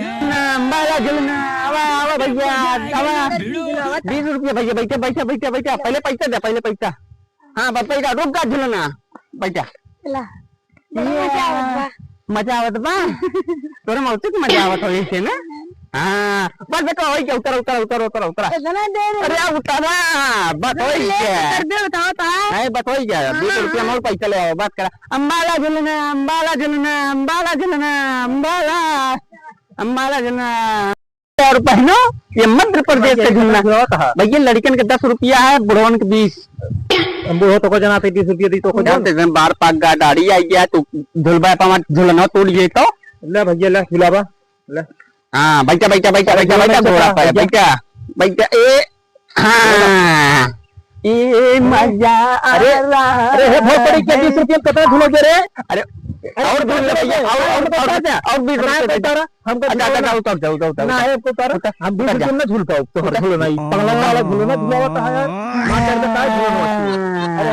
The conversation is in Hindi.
अंबाला झूलना आवा आवा भैया आवा 20 रुपया भैया बैठा बैठा बैठा बैठा पहले पैसा दे पहले पैसा हाँ पैसा रुक का झूलना बैठा मजा आवत बा तोरे मौत मजा आवत हो ऐसे ना हाँ बस बेटा वही क्या उतर उतर उतर उतर उतर अरे उतरा बस वही क्या नहीं बस वही क्या 20 रुपया और पैसा ले आओ बात करा अंबाला झूलना अंबाला झूलना अंबाला झूलना अंबाला अंबाला झूलना और पहनो ये मध्य प्रदेश से झूलना भैया लड़कन के 10 रुपया है बुढ़वन के 20 बूढ़ो तो को जनाते 20 रुपया दी तो को जानते बार पाक गाड़ी आई गया तू झुलबा पामा झूलना तोड़ गए तो ले भैया ले झुलावा ले हाँ बैठा बैठा बैठा बैठा बैठा घोड़ा पे बैठा बैठा ए हाँ ये मजा अरे अरे हे बहुत बड़ी क्या 20 रुपया कितना झूलोगे रे अरे और झूल ले भैया और 20 रुपया हमको जाओ उतर जाओ उतर ना है उतर हम 20 रुपया ना झूल पाओ तो झूलो नहीं पगला वाला झूलो ना झूला होता है यार मां कर देता है झूलो अरे